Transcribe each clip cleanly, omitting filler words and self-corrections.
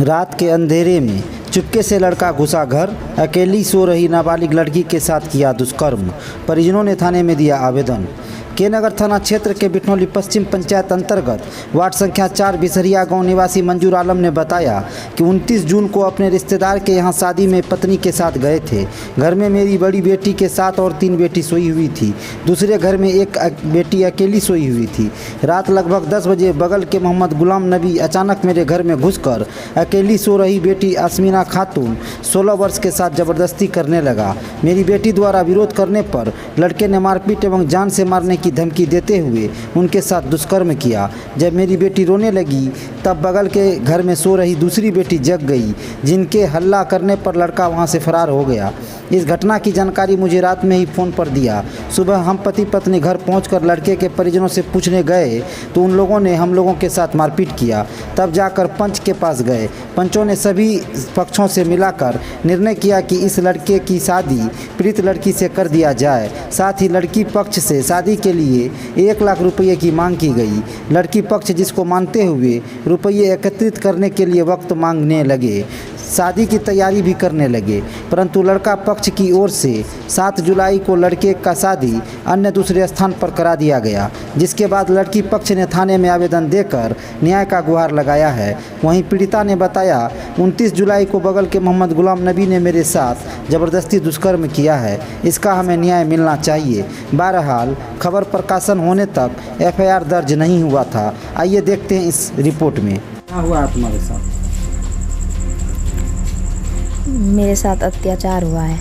रात के अंधेरे में चुपके से लड़का घुसा घर, अकेली सो रही नाबालिग लड़की के साथ किया दुष्कर्म। परिजनों ने थाने में दिया आवेदन। के नगर थाना क्षेत्र के बिठनौली पश्चिम पंचायत अंतर्गत वार्ड संख्या 4 बिसरिया गांव निवासी मंजूर आलम ने बताया कि 29 जून को अपने रिश्तेदार के यहां शादी में पत्नी के साथ गए थे। घर में मेरी बड़ी बेटी के साथ और 3 बेटी सोई हुई थी। दूसरे घर में एक बेटी अकेली सोई हुई थी। रात लगभग 10 बजे बगल के मोहम्मद गुलाम नबी अचानक मेरे घर में घुसकर अकेली सो रही बेटी अस्मिना खातून 16 वर्ष के साथ ज़बरदस्ती करने लगा। मेरी बेटी द्वारा विरोध करने पर लड़के ने मारपीट एवं जान से मारने की धमकी देते हुए उनके साथ दुष्कर्म किया। जब मेरी बेटी रोने लगी तब बगल के घर में सो रही दूसरी बेटी जग गई, जिनके हल्ला करने पर लड़का वहां से फरार हो गया। इस घटना की जानकारी मुझे रात में ही फ़ोन पर दिया। सुबह हम पति पत्नी घर पहुंचकर लड़के के परिजनों से पूछने गए तो उन लोगों ने हम लोगों के साथ मारपीट किया। तब जाकर पंच के पास गए। पंचों ने सभी पक्षों से मिलाकर निर्णय किया कि इस लड़के की शादी पीड़ित लड़की से कर दिया जाए। साथ ही लड़की पक्ष से शादी के लिए 1 लाख रुपये की मांग की गई। लड़की पक्ष जिसको मानते हुए रुपये एकत्रित करने के लिए वक्त मांगने लगे। शादी की तैयारी भी करने लगे, परंतु लड़का पक्ष की ओर से 7 जुलाई को लड़के का शादी अन्य दूसरे स्थान पर करा दिया गया, जिसके बाद लड़की पक्ष ने थाने में आवेदन देकर न्याय का गुहार लगाया है। वहीं पीड़िता ने बताया 29 जुलाई को बगल के मोहम्मद गुलाम नबी ने मेरे साथ ज़बरदस्ती दुष्कर्म किया है। इसका हमें न्याय मिलना चाहिए। बहरहाल खबर प्रकाशन होने तक FIR दर्ज नहीं हुआ था। आइए देखते हैं इस रिपोर्ट में। क्या हुआ तुम्हारे साथ? मेरे साथ अत्याचार हुआ है।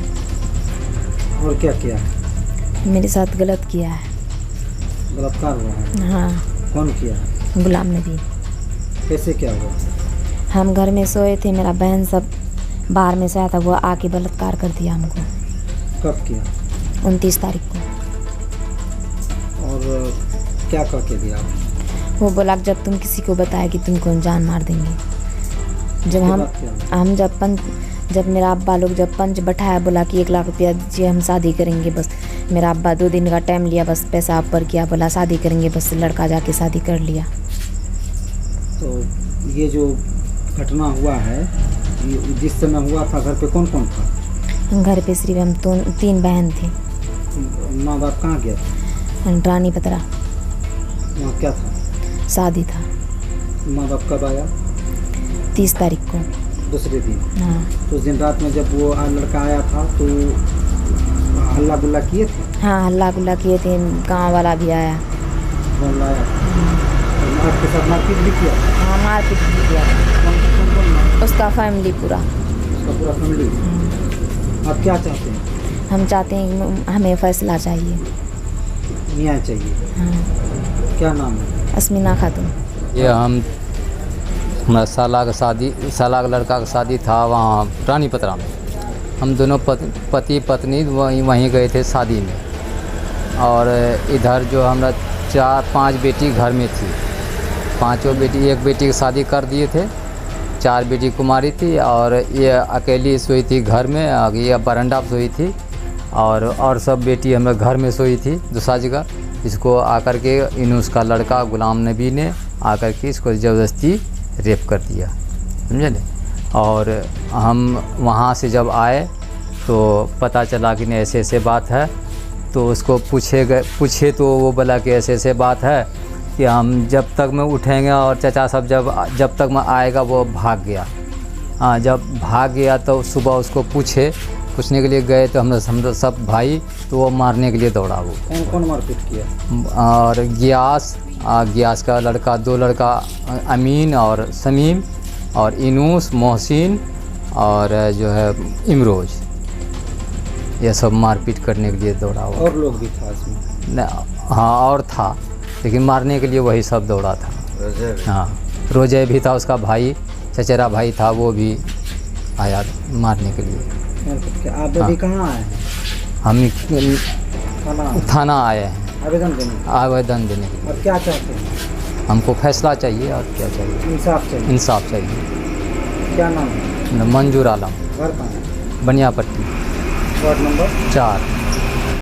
और क्या किया? मेरे साथ गलत किया है। बलात्कार हुआ है? हाँ। कौन किया? गुलाम नबी। कैसे क्या हुआ? हम घर में सोए थे, मेरा बहन सब बाहर में सोया था, वो आके बलात्कार कर दिया हमको। कब किया? 29 तारीख को। और क्या कह के दिया? वो बोला जब तुम किसी को बताया कि तुमको जान मार देंगे। जब मेरा अब्बा लोग जब पंच बैठाया, बोला कि 1 लाख रुपया दीजिए, हम शादी करेंगे। बस मेरा अब्बा 2 दिन का टाइम लिया, बस पैसा ऊपर किया, बोला शादी करेंगे। बस लड़का जाके शादी कर लिया। तो ये जो घटना हुआ है, ये जिस समय हुआ था घर पे कौन कौन था? घर पे सिर्फ हम 3 बहन थे। माँ बाप कहाँ गया था? रानी पतरा। वहाँ क्या था? शादी था। माँ बाप कब आया? 30 तारीख को। दूसरे दिन? हाँ। तो उस दिन रात में जब वो लड़का आया था तो हल्ला गुल्ला किए थे? हाँ, हल्ला गुल्ला किए थे। गाँव वाला भी आया। कौन लाया? आपके साथ मारपीट भी किया? हाँ, मारपीट भी किया। कौन? उसका फैमिली पूरा। उसका पूरा फैमिली? आप क्या चाहते हैं? हम चाहते हैं हमें फैसला चाहिए, न्याय चाहिए। हाँ। क्या नाम है? अस्मिना खातून। ये हमारा साला का लड़का का शादी था वहाँ रानी पतरा में। हम दोनों पति पत्नी वहीं गए थे शादी में। और इधर जो हमारा 4-5 बेटी घर में थी। 5 बेटी, 1 बेटी की शादी कर दिए थे, 4 बेटी कुमारी थी और ये अकेली सोई थी घर में। ये बरंडा पर सोई थी और सब बेटी हमारे घर में सोई थी दूसरा जगह। इसको आकर के उसका लड़का गुलाम नबी ने आकर के इसको ज़बरदस्ती रेप कर दिया, समझे न। और हम वहाँ से जब आए तो पता चला कि नहीं ऐसे ऐसे बात है। तो उसको पूछे तो वो बोला कि ऐसे ऐसे बात है कि हम जब तक मैं उठेंगे और चाचा सब जब तक मैं आएगा वो भाग गया। हाँ, जब भाग गया तो सुबह उसको पूछने के लिए गए तो हम सब भाई, तो वो मारने के लिए दौड़ा। वो कौन मारपीट किया? और गियास का लड़का, 2 लड़का अमीन और समीम, और इनूस, मोहसिन और जो है इमरोज, ये सब मारपीट करने के लिए दौड़ा हुआ। और लोग भी था इसमें? हाँ, और था, लेकिन मारने के लिए वही सब दौड़ा था। हाँ, रोजे भी था, उसका भाई, चचेरा भाई था, वो भी आया मारने के लिए। आप अभी कहाँ आए हैं? हम थाना आए हैं आवेदन देने के लिए। और क्या चाहते हैं? हमको फैसला चाहिए और क्या चाहिए? इंसाफ चाहिए। इंसाफ चाहिए। क्या नाम है? मंजूर आलम। घर कहाँ है? बनियापट्टी, वार्ड नंबर 4।